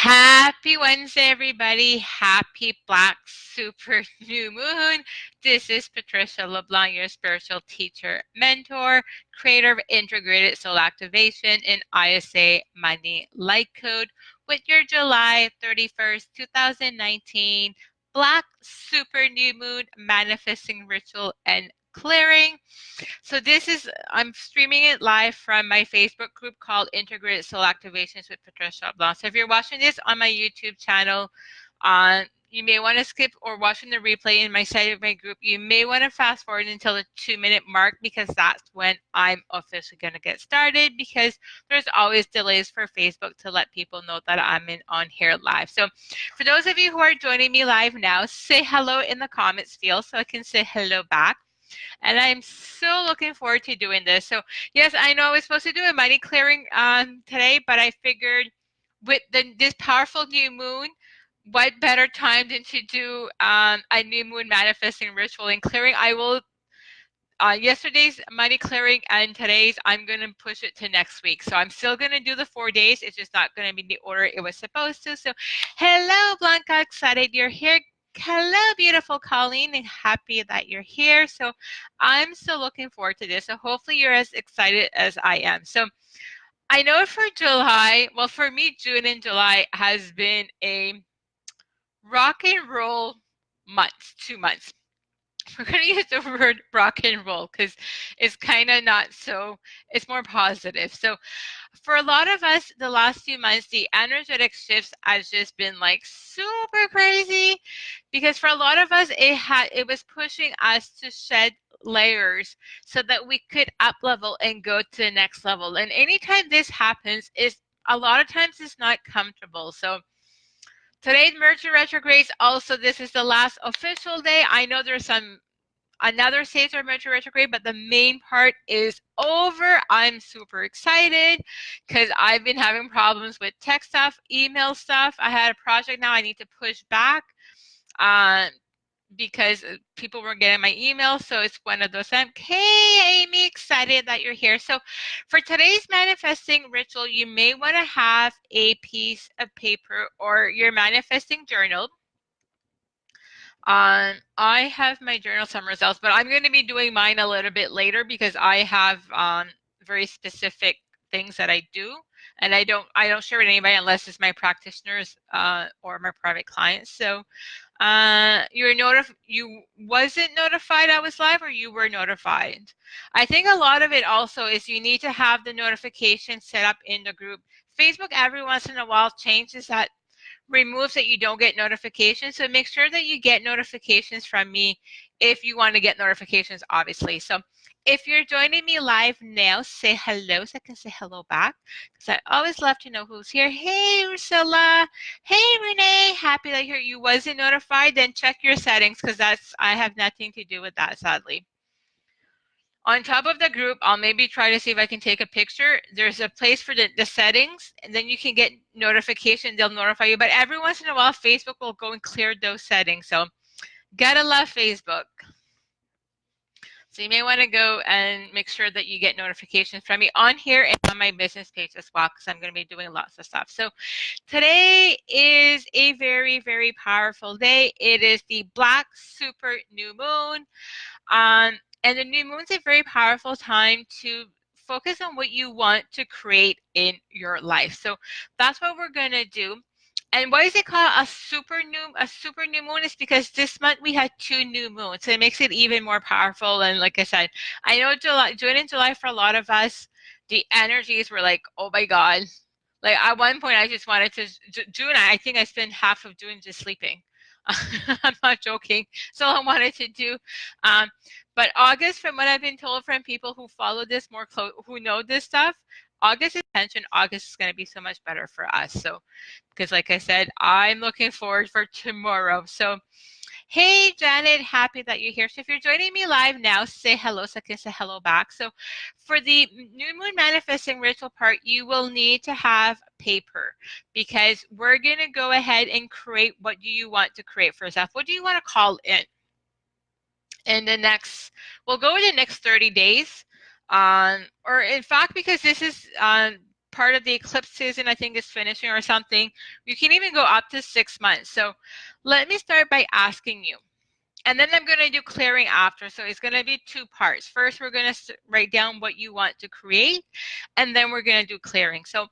Happy Wednesday, everybody. Happy Black Super New Moon. This is Patricia LeBlanc, your spiritual teacher, mentor, creator of Integrated Soul Activation in ISA Money Light Code with your July 31st, 2019 Black Super New Moon Manifesting Ritual and Clearing. So I'm streaming it live from my Facebook group called Integrated Soul Activations with Patricia Blanc. So if you're watching this on my YouTube channel, you may want to skip or watching the replay in my site of my group. You may want to fast forward until the 2-minute mark because that's when I'm officially going to get started because there's always delays for Facebook to let people know that on here live. So for those of you who are joining me live now, say hello in the comments field so I can say hello back. And I'm so looking forward to doing this. So yes, I know I was supposed to do a money clearing today, but I figured with this powerful new moon, what better time than to do a new moon manifesting ritual and clearing. I will yesterday's money clearing and today's I'm going to push it to next week. So I'm still going to do the 4 days. It's just not going to be in the order it was supposed to. So hello, Blanca. Excited you're here. Hello, beautiful Colleen, and happy that you're here. So I'm still looking forward to this. So hopefully you're as excited as I am. So I know for July, well, for me, June and July has been a rock and roll month, 2 months. We're going to use the word rock and roll because it's kind of not so, it's more positive. So for a lot of us, the last few months, the energetic shifts has just been like super crazy because for a lot of us, it was pushing us to shed layers so that we could up level and go to the next level. And anytime this happens, is a lot of times it's not comfortable. So today's Mercury retrograde. Also, this is the last official day. I know there's another stage of Mercury retrograde, but the main part is over. I'm super excited because I've been having problems with tech stuff, email stuff. I had a project now I need to push back because people weren't getting my email. So it's one of those times. Hey, Amy, excited that you're here. So for today's manifesting ritual, you may want to have a piece of paper or your manifesting journal. I have my journal somewhere else, but I'm going to be doing mine a little bit later because I have very specific things that I do, and I don't share with anybody unless it's my practitioners or my private clients. So you wasn't notified I was live, or you were notified. I think a lot of it also is you need to have the notification set up in the group. Facebook every once in a while changes that, removes that you don't get notifications. So make sure that you get notifications from me if you want to get notifications, obviously. So if you're joining me live now, say hello so I can say hello back because I always love to know who's here. Hey, Ursula. Hey, Renee. Happy that you wasn't notified. Then check your settings because I have nothing to do with that, sadly. On top of the group, I'll maybe try to see if I can take a picture. There's a place for the settings, and then you can get notification. They'll notify you. But every once in a while, Facebook will go and clear those settings. So gotta love Facebook. So you may want to go and make sure that you get notifications from me on here and on my business page as well, because I'm going to be doing lots of stuff. So today is a very, very powerful day. It is the Black Super New Moon. And the new moon's a very powerful time to focus on what you want to create in your life. So that's what we're going to do. And why is it called a super new moon? Is because this month we had 2 new moons. So it makes it even more powerful. And like I said, I know June and July for a lot of us, the energies were like, oh my God. Like at one point I just wanted to, June, I think I spent half of June just sleeping. I'm not joking. So I wanted to do. But August, from what I've been told from people who follow this more close, who know this stuff, August is attention. August is going to be so much better for us. So, because like I said, I'm looking forward for tomorrow. So, hey, Janet, happy that you're here. So if you're joining me live now, say hello so I can say hello back. So for the new moon manifesting ritual part, you will need to have paper because we're going to go ahead and create what do you want to create for yourself. What do you want to call in the next, we'll go in the next 30 days. Or in fact, because this is part of the eclipse season, I think, is finishing or something. You can even go up to 6 months. So let me start by asking you. And then I'm going to do clearing after. So it's going to be 2 parts. First, we're going to write down what you want to create, and then we're going to do clearing. So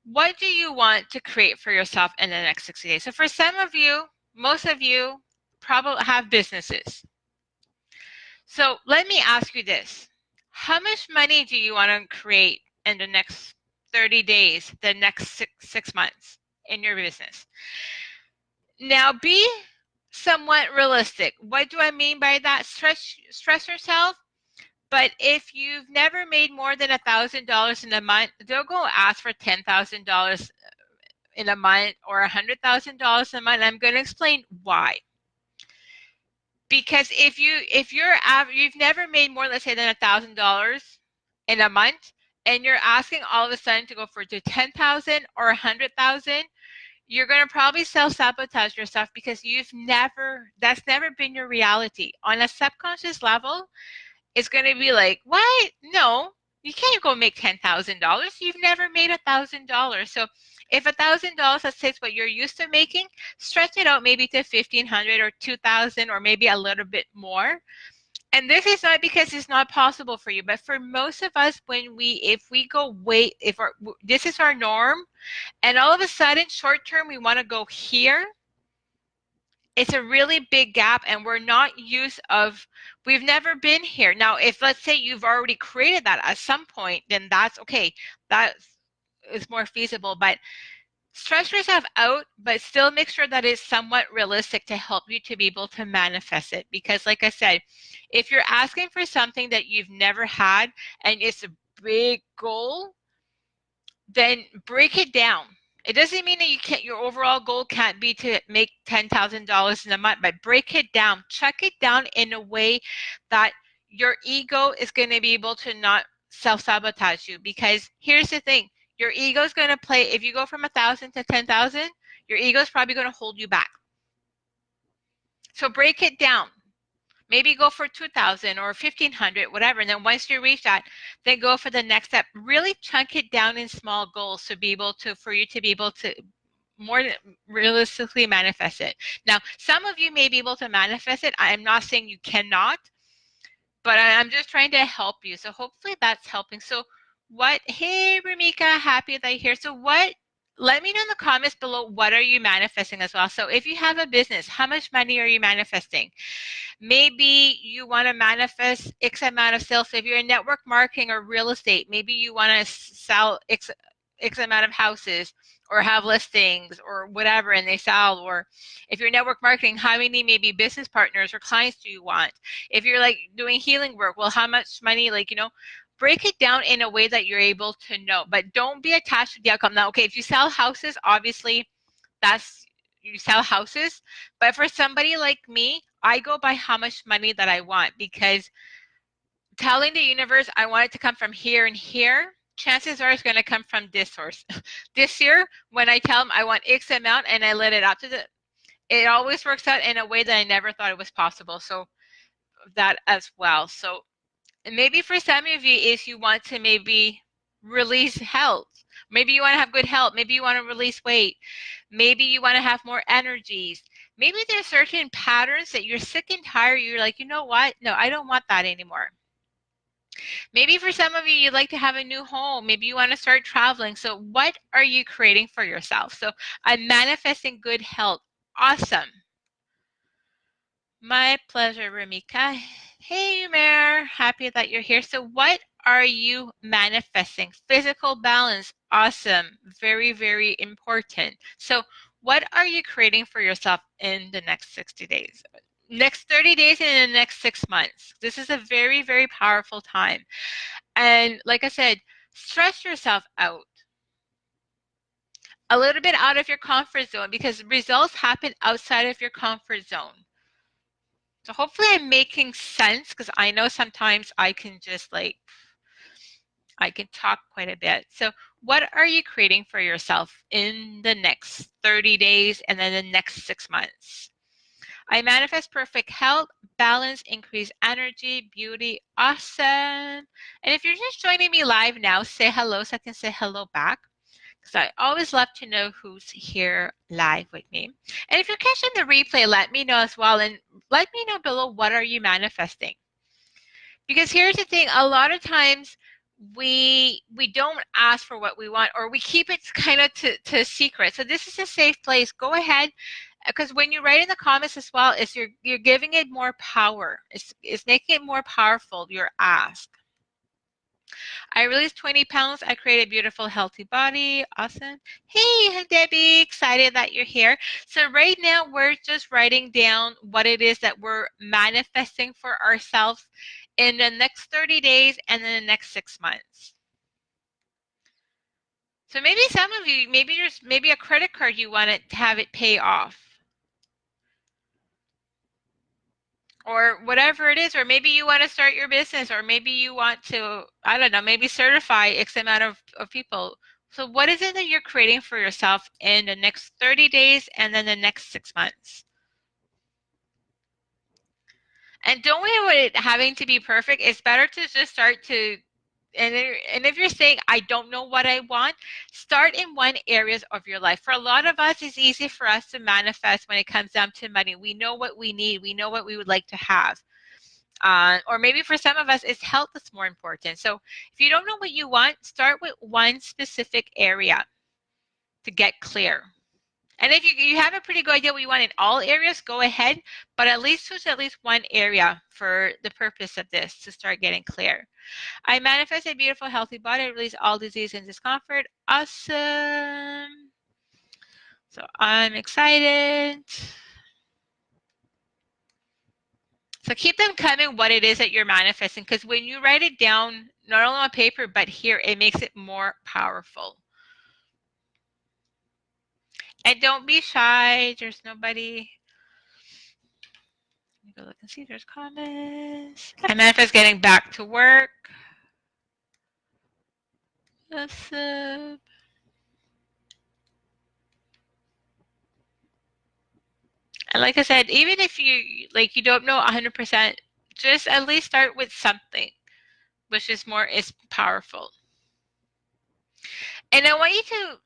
what do you want to create for yourself in the next 60 days? So for some of you, most of you probably have businesses. So let me ask you this. How much money do you want to create in the next 30 days, the next six months in your business? Now be somewhat realistic. What do I mean by that? Stress yourself. But if you've never made more than $1,000 in a month, don't go ask for $10,000 in a month or $100,000 a month. I'm going to explain why. Because if you've never made more, let's say, than $1,000 in a month, and you're asking all of a sudden to go for to 10,000 or 100,000, you're going to probably self-sabotage yourself because that's never been your reality. On a subconscious level, it's going to be like, what? No, you can't go make $10,000. You've never made $1,000. So if $1,000, let's say, is what you're used to making, stretch it out maybe to 1,500 or 2,000 or maybe a little bit more. And this is not because it's not possible for you, but for most of us, if this is our norm, and all of a sudden, short term, we want to go here, it's a really big gap, and we've never been here. Now, if let's say you've already created that at some point, then that's okay. That is more feasible, but stress yourself out, but still make sure that it's somewhat realistic to help you to be able to manifest it. Because like I said, if you're asking for something that you've never had and it's a big goal, then break it down. It doesn't mean that your overall goal can't be to make $10,000 in a month, but break it down. Check it down in a way that your ego is going to be able to not self-sabotage you. Because here's the thing. Your ego is going to play, if you go from 1,000 to 10,000, your ego is probably going to hold you back. So break it down. Maybe go for 2,000 or 1,500, whatever. And then once you reach that, then go for the next step. Really chunk it down in small goals for you to be able to more realistically manifest it. Now, some of you may be able to manifest it. I'm not saying you cannot, but I'm just trying to help you. So hopefully that's helping. So hey, Ramika, happy that you're here. So let me know in the comments below, what are you manifesting as well? So if you have a business, how much money are you manifesting? Maybe you want to manifest X amount of sales. So if you're in network marketing or real estate, maybe you want to sell X amount of houses or have listings or whatever, and they sell. Or if you're network marketing, how many maybe business partners or clients do you want? If you're like doing healing work, well, how much money, break it down in a way that you're able to know, but don't be attached to the outcome. Now, okay, if you sell houses, obviously you sell houses, but for somebody like me, I go by how much money that I want, because telling the universe I want it to come from here and here, chances are it's going to come from this source. This year, when I tell them I want X amount and I let it out it always works out in a way that I never thought it was possible. So that as well. So maybe for some of you, if you want to maybe release health, maybe you want to have good health, maybe you want to release weight, maybe you want to have more energies, maybe there's certain patterns that you're sick and tired, you're like, you know what, no, I don't want that anymore. Maybe for some of you, you'd like to have a new home, maybe you want to start traveling. So what are you creating for yourself? So I'm manifesting good health. Awesome. My pleasure, Ramika. Hey, Umair, happy that you're here. So what are you manifesting? Physical balance, awesome, very, very important. So what are you creating for yourself in the next 60 days? Next 30 days and in the next 6 months. This is a very, very powerful time. And like I said, stress yourself out. A little bit out of your comfort zone, because results happen outside of your comfort zone. So hopefully I'm making sense, because I know sometimes I can just I can talk quite a bit. So what are you creating for yourself in the next 30 days and then the next 6 months? I manifest perfect health, balance, increased energy, beauty. Awesome. And if you're just joining me live now, say hello so I can say hello back. Because I always love to know who's here live with me. And if you're catching the replay, let me know as well. And let me know below, what are you manifesting? Because here's the thing, a lot of times we don't ask for what we want, or we keep it kind of to secret. So this is a safe place. Go ahead, because when you write in the comments as well, is you're giving it more power. It's making it more powerful, your ask. I released 20 pounds. I created a beautiful, healthy body. Awesome. Hey, Debbie, excited that you're here. So right now, we're just writing down what it is that we're manifesting for ourselves in the next 30 days and in the next 6 months. So maybe some of you, maybe a credit card you want to have it pay off. Or whatever it is, or maybe you want to start your business, or maybe you want to, I don't know, maybe certify X amount of people. So what is it that you're creating for yourself in the next 30 days and then the next 6 months? And don't worry about it having to be perfect. It's better to just start to, and if you're saying, I don't know what I want, start in one areas of your life. For a lot of us, it's easy for us to manifest when it comes down to money. We know what we need. We know what we would like to have. Or maybe for some of us, it's health that's more important. So if you don't know what you want, start with one specific area to get clear. And if you have a pretty good idea what you want in all areas, go ahead, but at least choose at least one area for the purpose of this to start getting clear. I manifest a beautiful, healthy body, release all disease and discomfort. Awesome. So I'm excited. So keep them coming, what it is that you're manifesting, because when you write it down, not only on paper, but here, it makes it more powerful. And don't be shy. There's nobody. Let me go look and see if there's comments. I manifest getting back to work. Awesome. And like I said, even if you don't know 100%, just at least start with something, which is powerful. And I want you to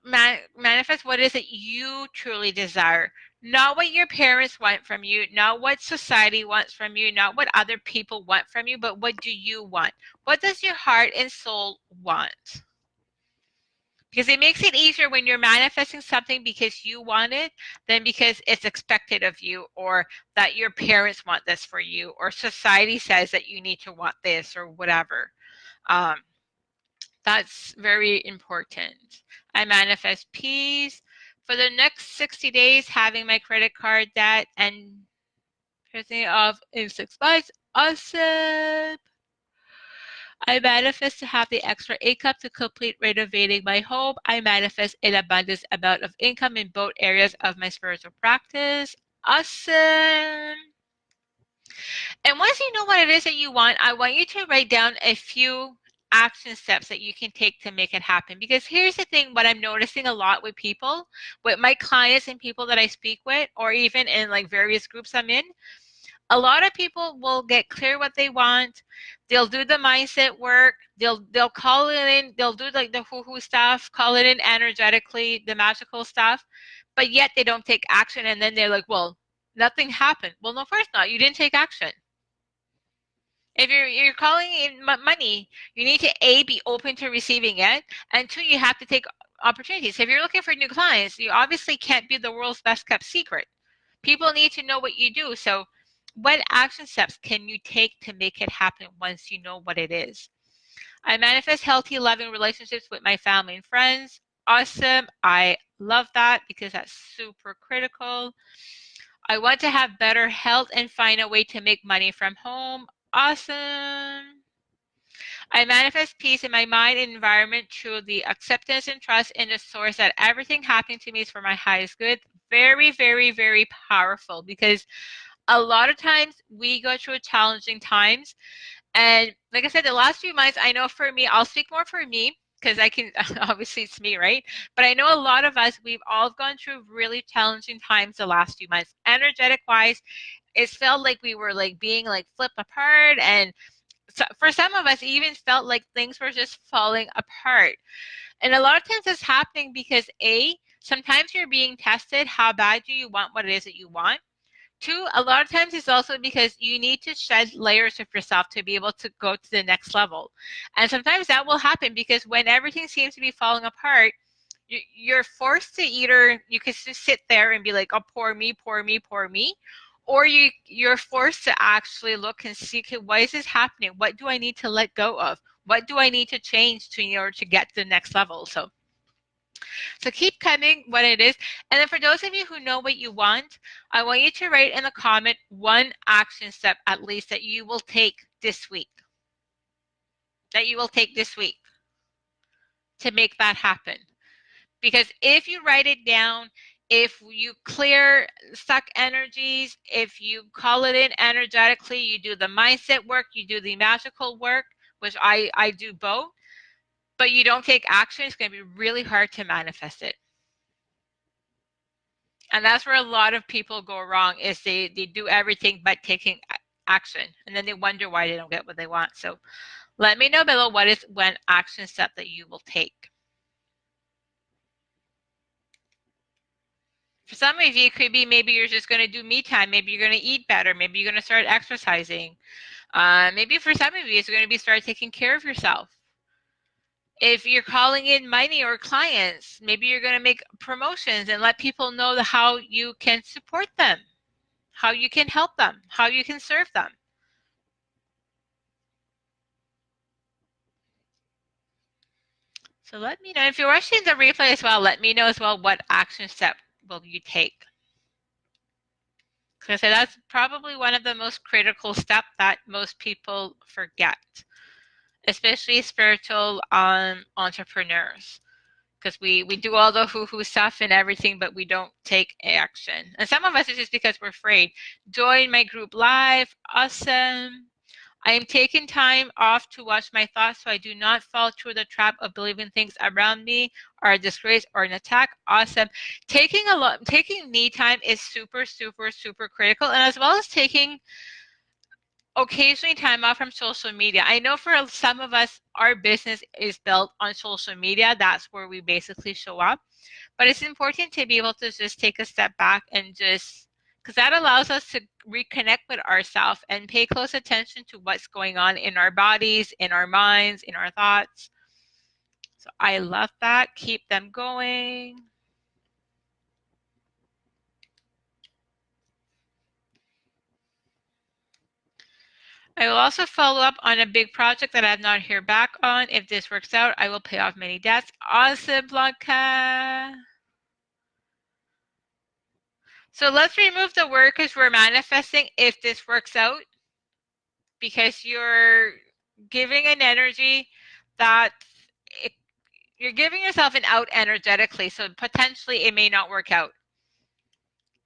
manifest what it is that you truly desire. Not what your parents want from you, not what society wants from you, not what other people want from you, but what do you want? What does your heart and soul want? Because it makes it easier when you're manifesting something because you want it than because it's expected of you, or that your parents want this for you, or society says that you need to want this, or whatever. That's very important. I manifest peace for the next 60 days, having my credit card debt and paying off in 6 months. Awesome. I manifest to have the extra income to complete renovating my home. I manifest an abundance amount of income in both areas of my spiritual practice. Awesome. And once you know what it is that you want, I want you to write down a few action steps that you can take to make it happen. Because here's the thing, what I'm noticing a lot with people, with my clients and people that I speak with, or even in like various groups I'm in, a lot of people will get clear what they want. They'll do the mindset work. They'll call it in. They'll do like the hoo-hoo stuff, call it in energetically, the magical stuff, but yet they don't take action. And then they're like, well, nothing happened. Well, no, of course not. You didn't take action. If you're calling in money, you need to be open to receiving it, and two, you have to take opportunities. If you're looking for new clients, you obviously can't be the world's best kept secret. People need to know what you do. So what action steps can you take to make it happen once you know what it is? I manifest healthy, loving relationships with my family and friends. Awesome. I love that because that's super critical. I want to have better health and find a way to make money from home. Awesome. I manifest peace in my mind and environment through the acceptance and trust in the source that everything happening to me is for my highest good. Very, very, very powerful, because a lot of times we go through challenging times. And like I said, the last few months, I know for me, I'll speak more for me. because I can, obviously it's me, right? But I know a lot of us, we've all gone through really challenging times the last few months. Energetic wise, it felt like we were like being like flipped apart. And so for some of us, it even felt like things were just falling apart. And a lot of times it's happening because sometimes you're being tested. How bad do you want what it is that you want? Two, a lot of times it's also because you need to shed layers of yourself to be able to go to the next level. And sometimes that will happen because when everything seems to be falling apart, you're forced to either, you can just sit there and be like, oh, poor me, poor me, poor me. Or you're forced to actually look and see, okay, why is this happening? What do I need to let go of? What do I need to change in order to get to the next level? So keep coming what it is. And then for those of you who know what you want, I want you to write in the comment one action step at least that you will take this week. That you will take this week to make that happen. Because if you write it down, if you clear stuck energies, if you call it in energetically, you do the mindset work, you do the magical work, which I do both, but you don't take action, it's going to be really hard to manifest it. And that's where a lot of people go wrong, is they do everything but taking action. And then they wonder why they don't get what they want. So let me know below what is one action step that you will take. For some of you, it could be maybe you're just going to do me time. Maybe you're going to eat better. Maybe you're going to start exercising. Maybe for some of you, it's going to be start taking care of yourself. If you're calling in money or clients, maybe you're going to make promotions and let people know how you can support them, how you can help them, how you can serve them. So let me know. If you're watching the replay as well, let me know as well what action step will you take. Because that's probably one of the most critical steps that most people forget, especially spiritual entrepreneurs. Because we do all the hoo-hoo stuff and everything, but we don't take action. And some of us, it's just because we're afraid. Join my group live. Awesome. I am taking time off to watch my thoughts so I do not fall through the trap of believing things around me are a disgrace or an attack. Awesome. Taking me time is super, super, super critical. And as well as taking occasionally time off from social media. I know for some of us, our business is built on social media. That's where we basically show up. But it's important to be able to just take a step back and just, because that allows us to reconnect with ourselves and pay close attention to what's going on in our bodies, in our minds, in our thoughts. So I love that. Keep them going. I will also follow up on a big project that I have not heard back on. If this works out, I will pay off many debts. Awesome, Blanca. So let's remove the word because we're manifesting if this works out, because you're giving an energy that you're giving yourself an out energetically. So potentially it may not work out.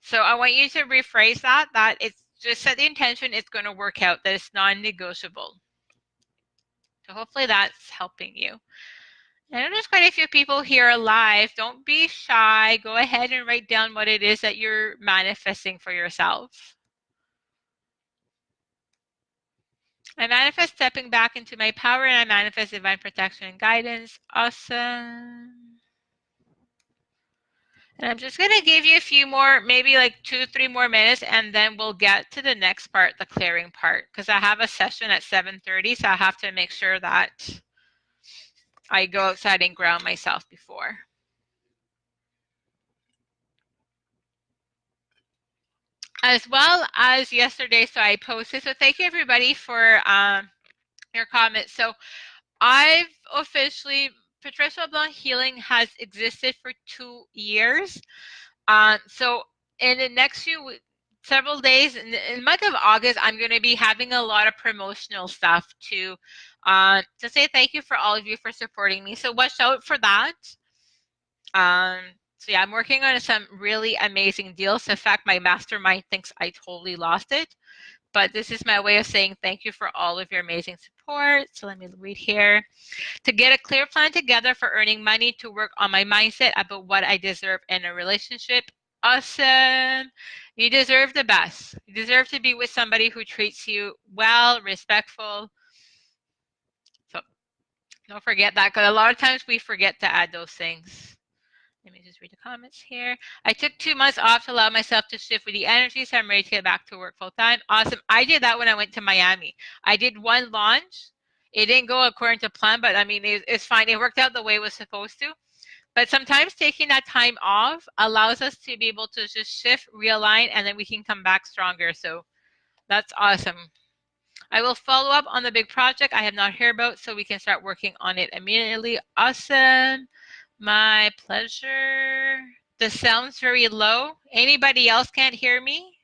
So I want you to rephrase that it's just set the intention it's going to work out, that it's non-negotiable. So hopefully that's helping you. I know there's quite a few people here live. Don't be shy. Go ahead and write down what it is that you're manifesting for yourself. I manifest stepping back into my power, and I manifest divine protection and guidance. Awesome. And I'm just going to give you a few more, maybe like 2-3 more minutes, and then we'll get to the next part, the clearing part, because I have a session at 7:30, so I have to make sure that I go outside and ground myself before. As well as yesterday, so I posted. So thank you everybody for your comments. So I've officially, Patricia LeBlanc Healing has existed for 2 years. So in the next several days, in the month of August, I'm going to be having a lot of promotional stuff to say thank you for all of you for supporting me. So watch out for that. So yeah, I'm working on some really amazing deals. In fact, my mastermind thinks I totally lost it. but this is my way of saying thank you for all of your amazing support. So let me read here. To get a clear plan together for earning money to work on my mindset about what I deserve in a relationship. Awesome. You deserve the best. You deserve to be with somebody who treats you well, respectful. So don't forget that, because a lot of times we forget to add those things. Let me just read the comments here. I took 2 months off to allow myself to shift with the energy, so I'm ready to get back to work full time. Awesome. I did that when I went to Miami. I did one launch. It didn't go according to plan, but I mean, it's fine. It worked out the way it was supposed to. But sometimes taking that time off allows us to be able to just shift, realign, and then we can come back stronger. So that's awesome. I will follow up on the big project I have not heard about so we can start working on it immediately. Awesome. My pleasure. The sound's very low. Anybody else can't hear me?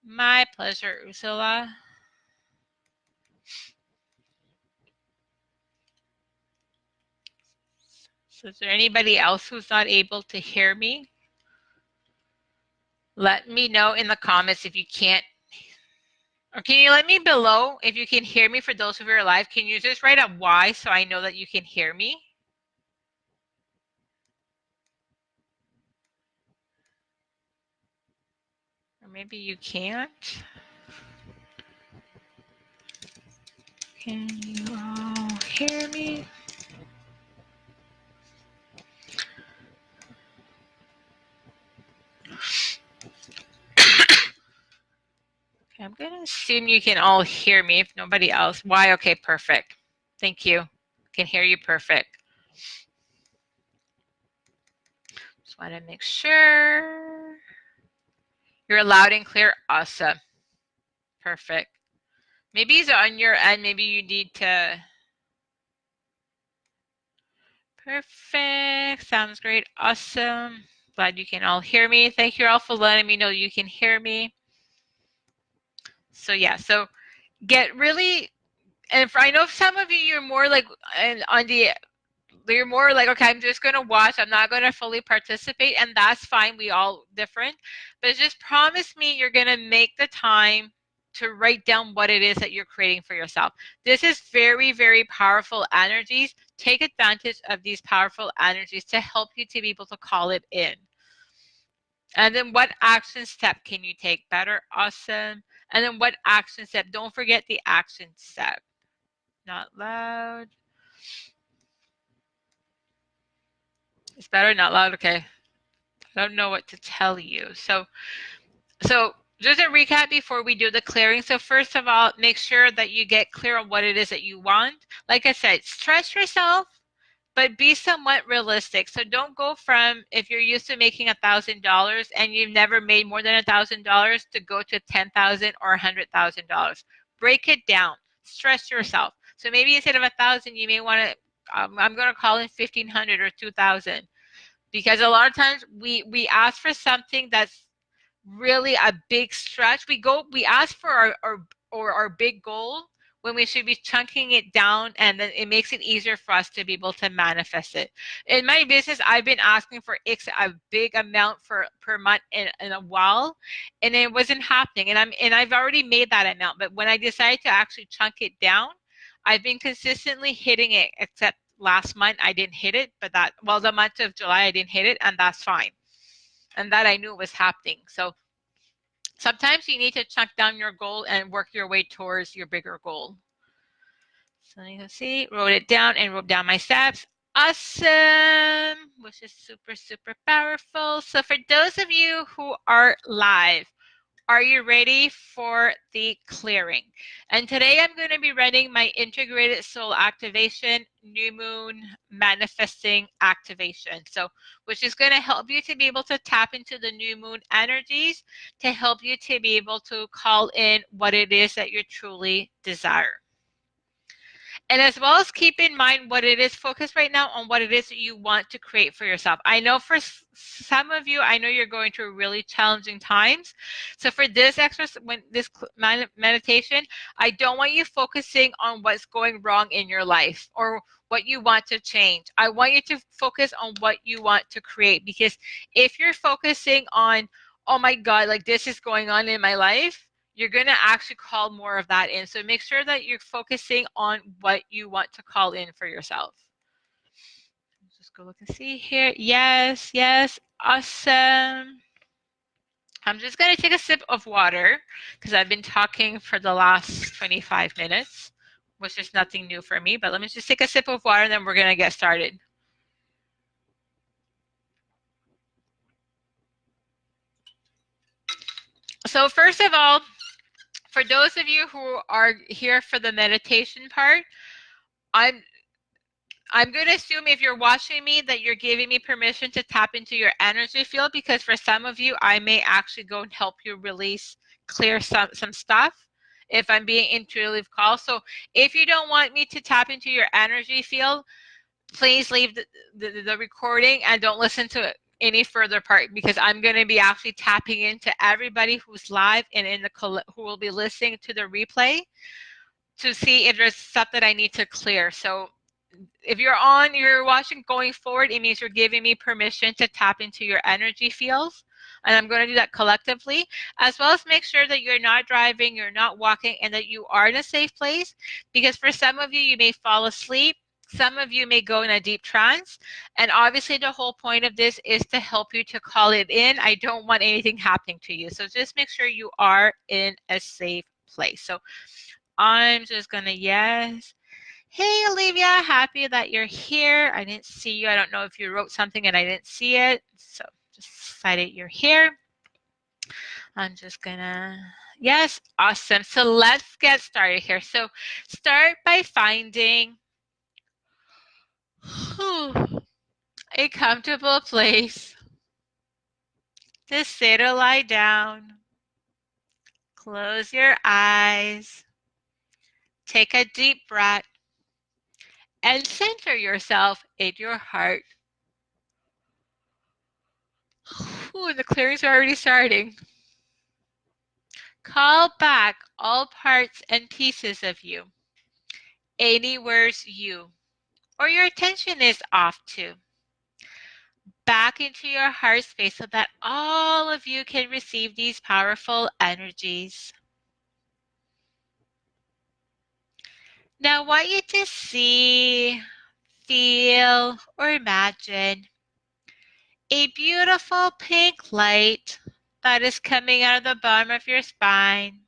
My pleasure, Ursula. So is there anybody else who's not able to hear me? Let me know in the comments if you can't. Or can you let me below if you can hear me for those of you who are live? Can you just write a Y so I know that you can hear me? Or maybe you can't. Can you all hear me? Okay, I'm going to assume you can all hear me if nobody else. Why? Okay, perfect. Thank you. Can hear you perfect. Just want to make sure you're loud and clear. Awesome. Perfect. Maybe it's on your end. Maybe you need to. Perfect. Sounds great. Awesome. Glad you can all hear me. Thank you all for letting me know you can hear me. So yeah, so get really, and I know some of you, you're more like on the, you're more like, okay, I'm just going to watch. I'm not going to fully participate, and that's fine. We all different, but just promise me you're going to make the time to write down what it is that you're creating for yourself. This is very, very powerful energies. Take advantage of these powerful energies to help you to be able to call it in. And then what action step can you take? Better, awesome. And then what action step? Don't forget the action step. Not loud. It's better, not loud. Okay. I don't know what to tell you. So just a recap before we do the clearing. So first of all, make sure that you get clear on what it is that you want. Like I said, stretch yourself, but be somewhat realistic. So don't go from, if you're used to making $1,000 and you've never made more than $1,000, to go to $10,000 or $100,000. Break it down. Stretch yourself. So maybe instead of 1,000, you may want to, I'm going to call in 1,500 or 2,000, because a lot of times we ask for something that's really a big stretch. We ask for our big goal when we should be chunking it down, and then it makes it easier for us to be able to manifest it. In my business, I've been asking for a big amount per month in a while, and it wasn't happening. And I've already made that amount, but when I decided to actually chunk it down, I've been consistently hitting it, except last month I didn't hit it, but the month of July I didn't hit it, and that's fine. And that I knew was happening. So sometimes you need to chunk down your goal and work your way towards your bigger goal. So you can see, wrote it down and wrote down my steps. Awesome, which is super, super powerful. So for those of you who are live, are you ready for the clearing? And today I'm going to be running my integrated soul activation, new moon manifesting activation. So, which is going to help you to be able to tap into the new moon energies to help you to be able to call in what it is that you truly desire. And as well as keep in mind what it is, focus right now on what it is that you want to create for yourself. I know for some of you, I know you're going through really challenging times. So for this exercise, this meditation, I don't want you focusing on what's going wrong in your life or what you want to change. I want you to focus on what you want to create, because if you're focusing on, oh my God, like this is going on in my life, you're going to actually call more of that in. So make sure that you're focusing on what you want to call in for yourself. Just go look and see here. Yes, yes, awesome. I'm just going to take a sip of water because I've been talking for the last 25 minutes, which is nothing new for me. But let me just take a sip of water and then we're going to get started. So first of all, for those of you who are here for the meditation part, I'm going to assume if you're watching me that you're giving me permission to tap into your energy field, because for some of you, I may actually go and help you release, clear some stuff if I'm being intuitive called. So if you don't want me to tap into your energy field, please leave the recording and don't listen to any further part, because I'm going to be actually tapping into everybody who's live and who will be listening to the replay to see if there's stuff that I need to clear. So if you're watching going forward, it means you're giving me permission to tap into your energy fields. And I'm going to do that collectively, as well as make sure that you're not driving, you're not walking, and that you are in a safe place. Because for some of you, you may fall asleep. Some of you may go in a deep trance. And obviously the whole point of this is to help you to call it in. I don't want anything happening to you. So just make sure you are in a safe place. So I'm just going to, yes. Hey, Olivia, happy that you're here. I didn't see you. I don't know if you wrote something and I didn't see it. So just excited you're here. I'm just gonna, yes, awesome. So let's get started here. So start by finding a comfortable place to sit or lie down. Close your eyes. Take a deep breath and center yourself in your heart. The clearings are already starting. Call back all parts and pieces of you, anywhere's you, or your attention is off to, back into your heart space so that all of you can receive these powerful energies. Now I want you to see, feel, or imagine a beautiful pink light that is coming out of the bottom of your spine.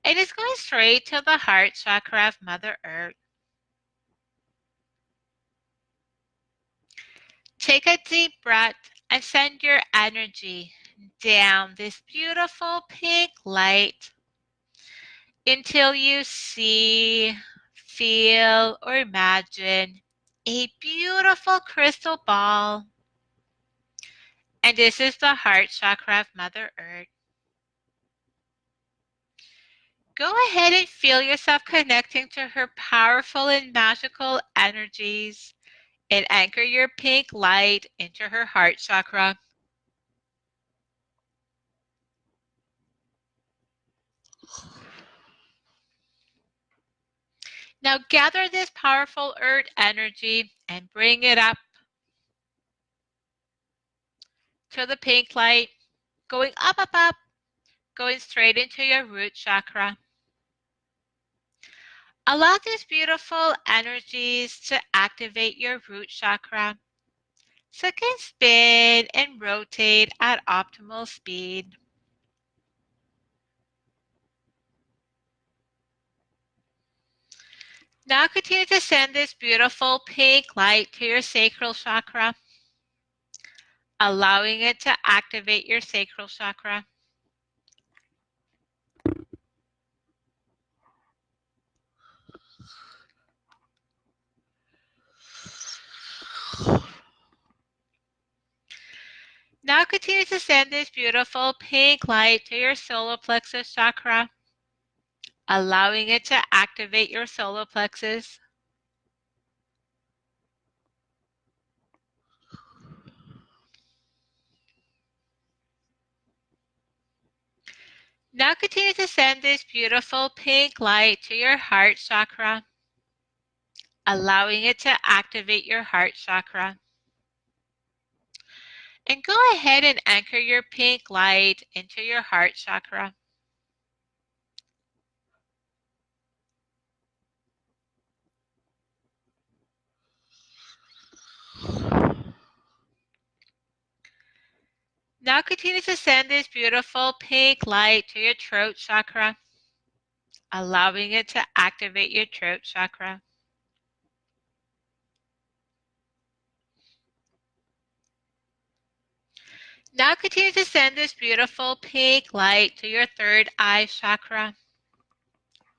It is going straight to the heart chakra of Mother Earth. Take a deep breath and send your energy down this beautiful pink light until you see, feel, or imagine a beautiful crystal ball. And this is the heart chakra of Mother Earth. Go ahead and feel yourself connecting to her powerful and magical energies and anchor your pink light into her heart chakra. Now gather this powerful earth energy and bring it up to the pink light, going up, up, up, going straight into your root chakra. Allow these beautiful energies to activate your root chakra so it can spin and rotate at optimal speed. Now continue to send this beautiful pink light to your sacral chakra, allowing it to activate your sacral chakra. Now continue to send this beautiful pink light to your solar plexus chakra, allowing it to activate your solar plexus. Now continue to send this beautiful pink light to your heart chakra, allowing it to activate your heart chakra. And go ahead and anchor your pink light into your heart chakra. Now continue to send this beautiful pink light to your throat chakra, allowing it to activate your throat chakra. Now continue to send this beautiful pink light to your third eye chakra,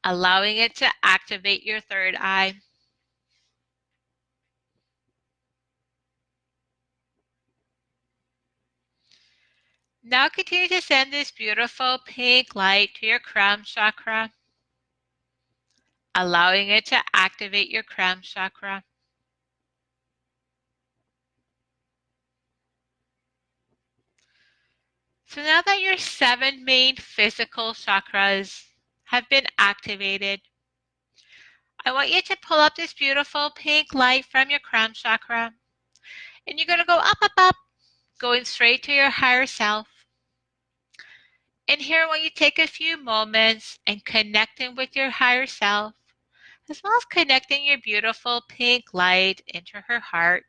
allowing it to activate your third eye. Now continue to send this beautiful pink light to your crown chakra, allowing it to activate your crown chakra. So now that your 7 main physical chakras have been activated, I want you to pull up this beautiful pink light from your crown chakra, and you're going to go up, up, up, going straight to your higher self. And here I want you to take a few moments and connecting with your higher self, as well as connecting your beautiful pink light into her heart.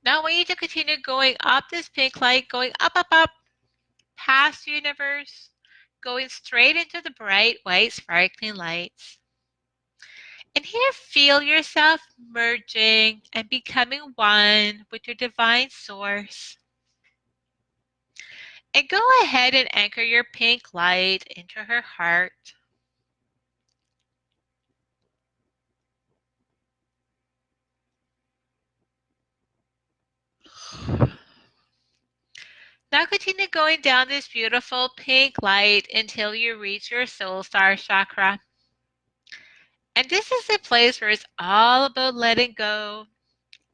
Now I want you to continue going up this pink light, going up, up, up, past the universe, going straight into the bright, white, sparkling lights. And here, feel yourself merging and becoming one with your divine source. And go ahead and anchor your pink light into her heart. Now continue going down this beautiful pink light until you reach your soul star chakra. And this is the place where it's all about letting go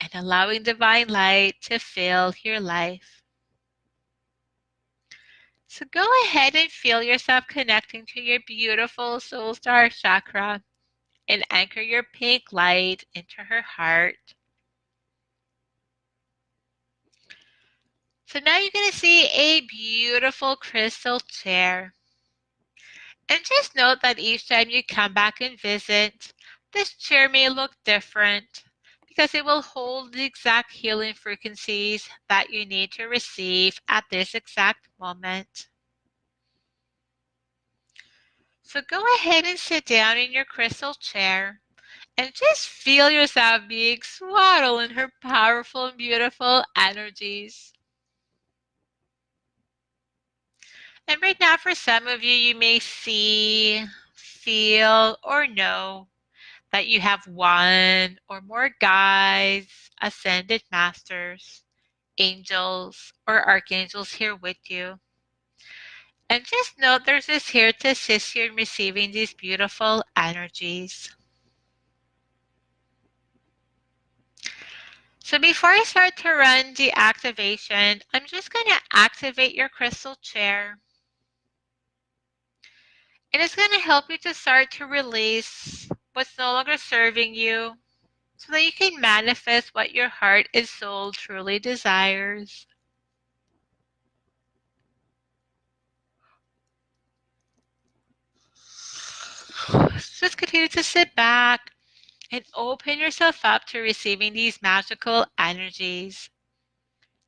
and allowing divine light to fill your life. So go ahead and feel yourself connecting to your beautiful soul star chakra and anchor your pink light into her heart. So now you're going to see a beautiful crystal chair. And just note that each time you come back and visit, this chair may look different because it will hold the exact healing frequencies that you need to receive at this exact moment. So go ahead and sit down in your crystal chair and just feel yourself being swaddled in her powerful and beautiful energies. And right now, for some of you, you may see, feel, or know that you have one or more guides, ascended masters, angels, or archangels here with you. And just note there's this here to assist you in receiving these beautiful energies. So before I start to run the activation, I'm just going to activate your crystal chair. And it's going to help you to start to release what's no longer serving you so that you can manifest what your heart and soul truly desires. Just continue to sit back and open yourself up to receiving these magical energies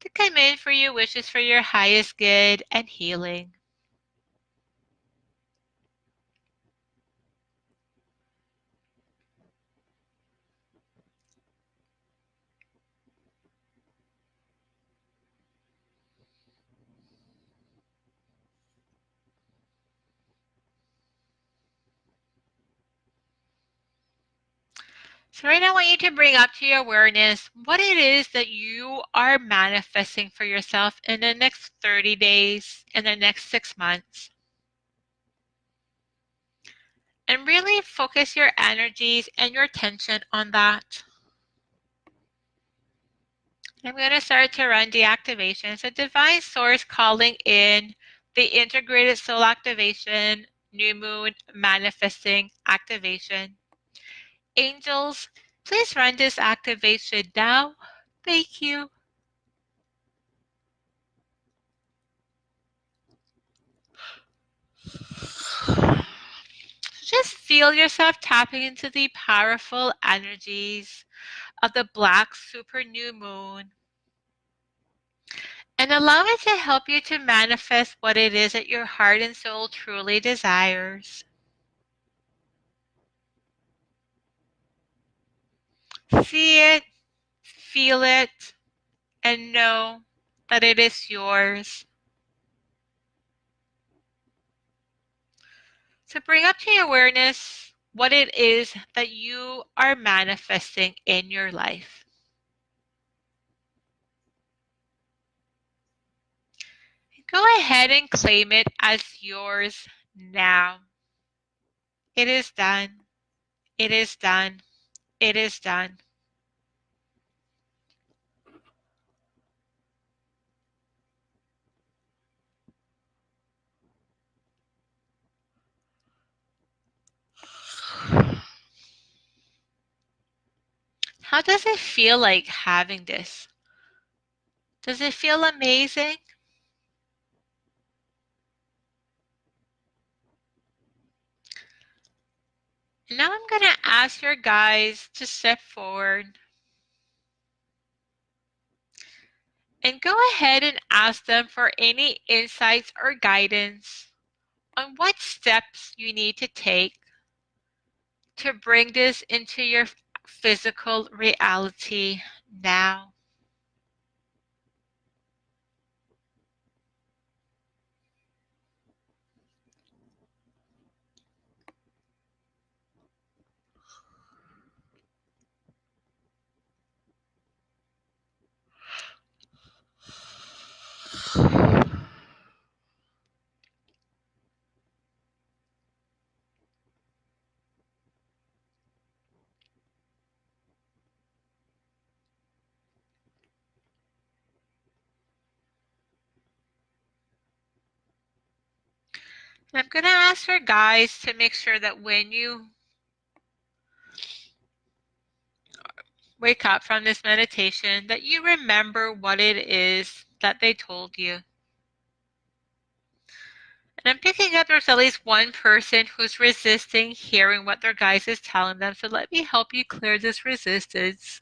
to come in for your wishes for your highest good and healing. So right now I want you to bring up to your awareness what it is that you are manifesting for yourself in the next 30 days, in the next 6 months. And really focus your energies and your attention on that. I'm going to start to run the activation. So divine source calling in the integrated soul activation, new moon manifesting activation. Angels, please run this activation now. Thank you. feel yourself tapping into the powerful energies of the black super new moon and allow it to help you to manifest what it is that your heart and soul truly desires. See it, feel it, and know that it is yours. So bring up to your awareness what it is that you are manifesting in your life. Go ahead and claim it as yours now. It is done. It is done. It is done. How does it feel like having this? Does it feel amazing? And now I'm going to ask your guys to step forward and go ahead and ask them for any insights or guidance on what steps you need to take to bring this into your physical reality now. And I'm going to ask your guys to make sure that when you wake up from this meditation, that you remember what it is that they told you. And I'm picking up there's at least one person who's resisting hearing what their guides is telling them. So let me help you clear this resistance.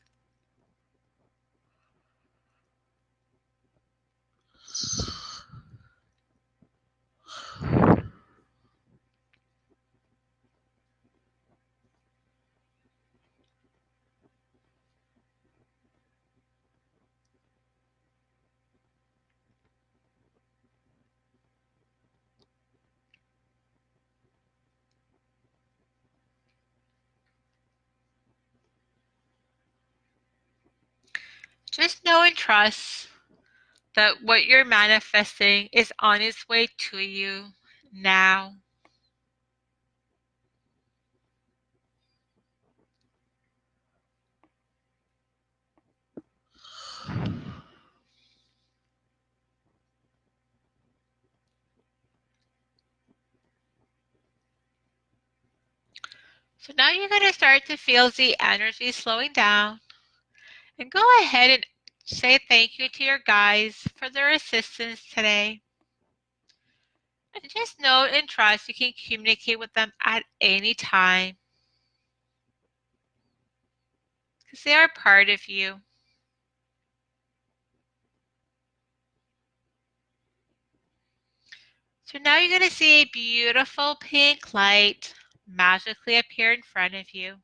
Just know and trust that what you're manifesting is on its way to you now. So now you're going to start to feel the energy slowing down. And go ahead and say thank you to your guides for their assistance today. And just know and trust you can communicate with them at any time because they are part of you. So now you're going to see a beautiful pink light magically appear in front of you.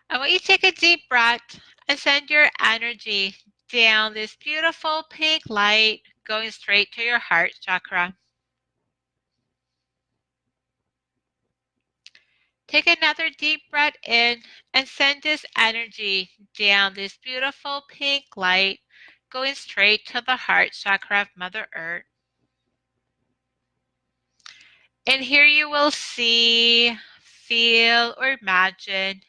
I want you to take a deep breath and send your energy down this beautiful pink light going straight to your heart chakra. Take another deep breath in and send this energy down this beautiful pink light going straight to the heart chakra of Mother Earth. And here you will see, feel, or imagine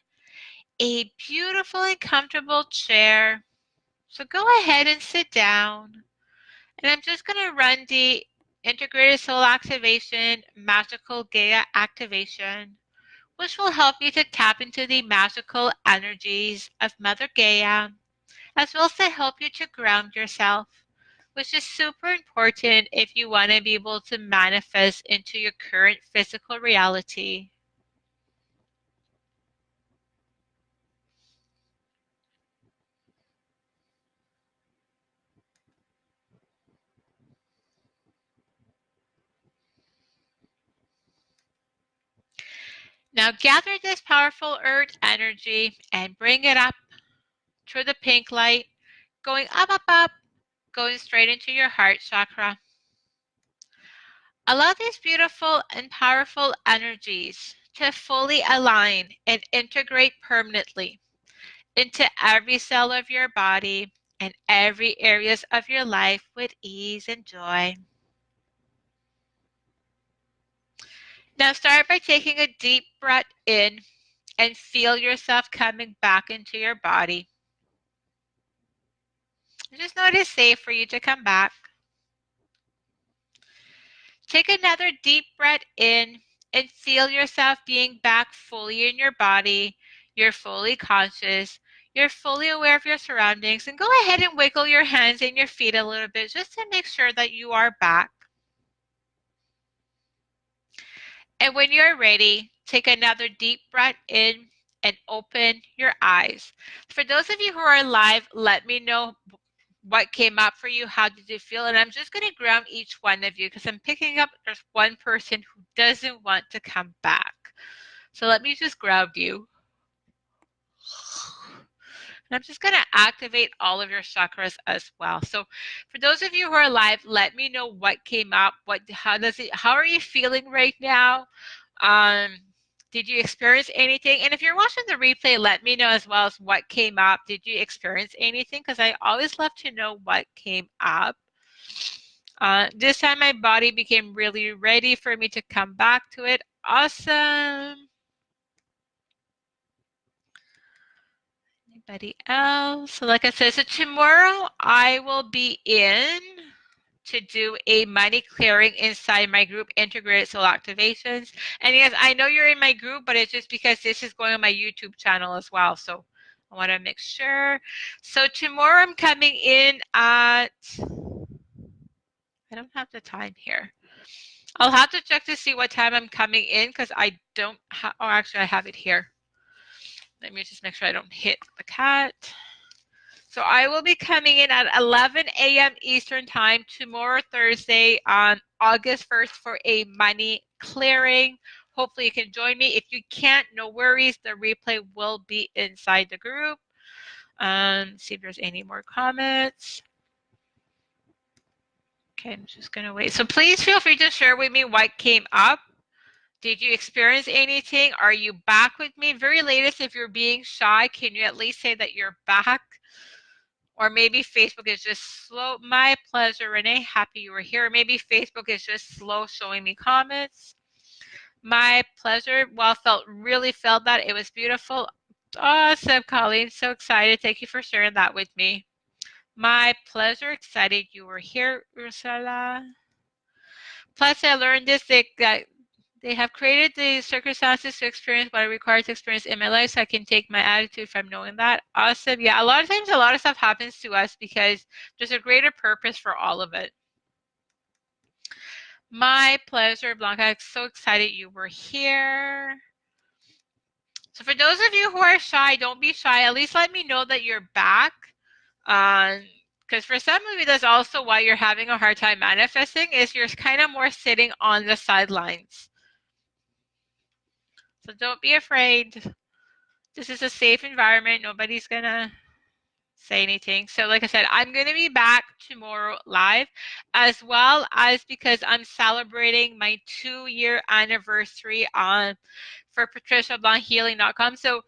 a beautiful and comfortable chair. So go ahead and sit down. And I'm just going to run the Integrated Soul Activation Magical Gaia Activation, which will help you to tap into the magical energies of Mother Gaia, as well as to help you to ground yourself which is super important if you want to be able to manifest into your current physical reality. Now gather this powerful earth energy and bring it up through the pink light, going up, up, up, going straight into your heart chakra. Allow these beautiful and powerful energies to fully align and integrate permanently into every cell of your body and every areas of your life with ease and joy. Now start by taking a deep breath in and feel yourself coming back into your body. Just know it is safe for you to come back. Take another deep breath in and feel yourself being back fully in your body. You're fully conscious. You're fully aware of your surroundings. And go ahead and wiggle your hands and your feet a little bit just to make sure that you are back. And when you're ready, take another deep breath in and open your eyes. For those of you who are live, let me know what came up for you. How did you feel? And I'm just going to ground each one of you because I'm picking up there's one person who doesn't want to come back. So let me just ground you. And I'm just going to activate all of your chakras as well. So for those of you who are live, let me know what came up. How are you feeling right now? Did you experience anything? And if you're watching the replay, let me know as well as what came up. Did you experience anything? Because I always love to know what came up. This time my body became really ready for me to come back to it. Awesome. Anybody else? So like I said, so tomorrow I will be in to do a money clearing inside my group, Integrated Soul Activations. And yes, I know you're in my group, but it's just because this is going on my YouTube channel as well. So I want to make sure. So tomorrow I'm coming in at, I don't have the time here. I'll have to check to see what time I'm coming in because I don't have, oh, actually I have it here. Let me just make sure I don't hit the cat. So I will be coming in at 11 a.m. Eastern Time tomorrow, Thursday, on August 1st for a money clearing. Hopefully you can join me. If you can't, no worries. The replay will be inside the group. See if there's any more comments. Okay, I'm just going to wait. So please feel free to share with me what came up. Did you experience anything? Are you back with me? Very latest, if you're being shy, can you at least say that you're back? Or maybe Facebook is just slow. My pleasure, Renee. Happy you were here. Maybe Facebook is just slow showing me comments. My pleasure. Well, really felt that. It was beautiful. Awesome, Colleen. So excited. Thank you for sharing that with me. My pleasure. Excited you were here, Ursula. Plus, I learned this. They have created the circumstances to experience what I require to experience in my life, so I can take my attitude from knowing that. Awesome. Yeah, a lot of times, a lot of stuff happens to us because there's a greater purpose for all of it. My pleasure, Blanca. I'm so excited you were here. So for those of you who are shy, don't be shy. At least let me know that you're back. Because for some of you, that's also why you're having a hard time manifesting, is you're kind of more sitting on the sidelines. So don't be afraid. This is a safe environment. Nobody's going to say anything. So like I said, I'm going to be back tomorrow live, as well as because I'm celebrating my 2-year anniversary for PatriciaBlancHealing.com. So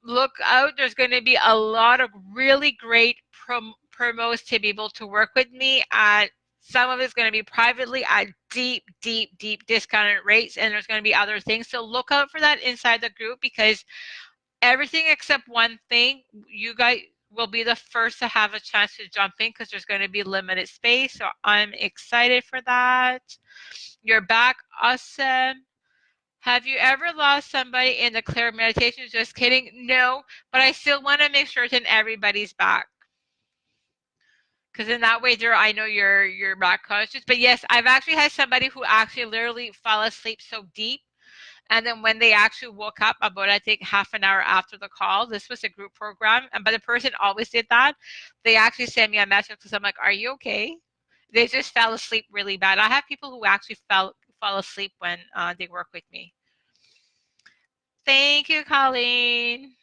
look out. There's going to be a lot of really great promos to be able to work with me at. Some of it's going to be privately at deep discounted rates, and there's going to be other things. So look out for that inside the group, because everything except one thing, you guys will be the first to have a chance to jump in because there's going to be limited space. So I'm excited for that. You're back. Awesome. Have you ever lost somebody in the clear meditation? Just kidding. No, but I still want to make sure that everybody's back. because in that way, there I know you're not conscious. But yes, I've actually had somebody who actually literally fell asleep so deep, and then when they actually woke up about I think half an hour after the call, this was a group program, and but the person always did that. They actually sent me a message because I'm like, "Are you okay?" They just fell asleep really bad. I have people who actually fall asleep when they work with me. Thank you, Colleen.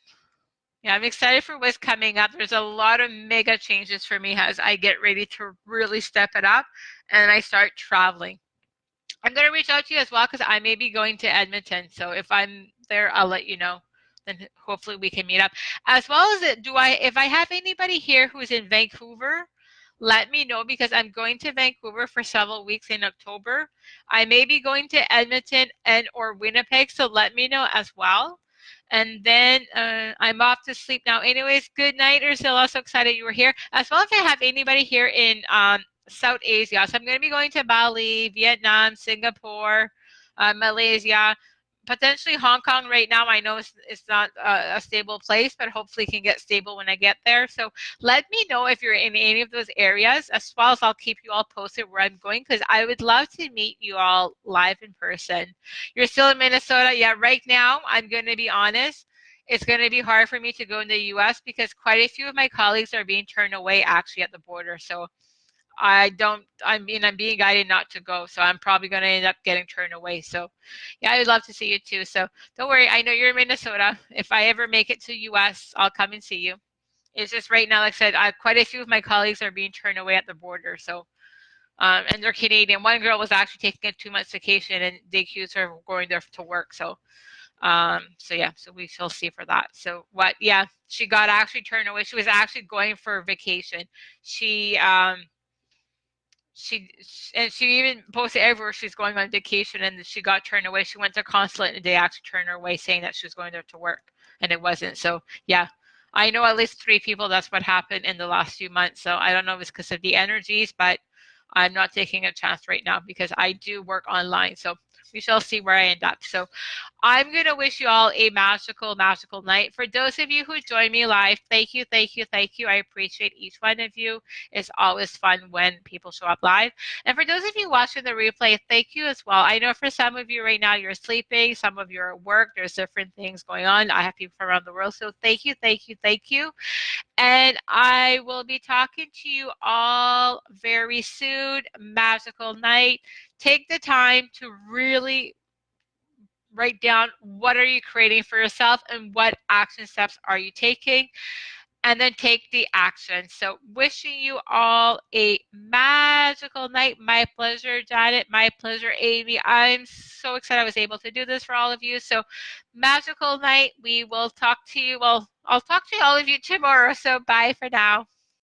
Yeah, I'm excited for what's coming up. There's a lot of mega changes for me as I get ready to really step it up and I start traveling. I'm going to reach out to you as well because I may be going to Edmonton. So if I'm there, I'll let you know. Then hopefully we can meet up. As well as if I have anybody here who's in Vancouver, let me know because I'm going to Vancouver for several weeks in October. I may be going to Edmonton and or Winnipeg, so let me know as well. And then I'm off to sleep now. Anyways, good night, Ursula. So excited you were here. As well as I have anybody here in South Asia. So I'm going to be going to Bali, Vietnam, Singapore, Malaysia, potentially Hong Kong right now. I know it's not a stable place, but hopefully it can get stable when I get there. So let me know if you're in any of those areas, as well as I'll keep you all posted where I'm going because I would love to meet you all live in person. You're still in Minnesota? Yeah, right now, I'm going to be honest. It's going to be hard for me to go in the US because quite a few of my colleagues are being turned away actually at the border. So I'm being guided not to go, so I'm probably going to end up getting turned away. So, yeah, I would love to see you too. So, don't worry. I know you're in Minnesota. If I ever make it to US, I'll come and see you. It's just right now, like I said, quite a few of my colleagues are being turned away at the border. So, and they're Canadian. One girl was actually taking a 2 months vacation, and they accused her of going there to work. So, yeah, so we shall see for that. So, what? Yeah, she got actually turned away. She was actually going for vacation. She she and she even posted everywhere she's going on vacation and she got turned away. She went to consulate and they actually turned her away saying that she was going there to work and it wasn't. So yeah, I know at least 3 people that's what happened in the last few months. So I don't know if it's because of the energies, but I'm not taking a chance right now because I do work online. So we shall see where I end up. So I'm going to wish you all a magical, magical night. For those of you who join me live, thank you, thank you, thank you. I appreciate each one of you. It's always fun when people show up live. And for those of you watching the replay, thank you as well. I know for some of you right now, you're sleeping. Some of you are at work. There's different things going on. I have people from around the world. So thank you, thank you, thank you. And I will be talking to you all very soon. Magical night. Take the time to really write down what are you creating for yourself and what action steps are you taking, and then take the action. So wishing you all a magical night. My pleasure, Janet. My pleasure, Amy. I'm so excited I was able to do this for all of you. So magical night. We will talk to you. Well, I'll talk to all of you tomorrow. So bye for now.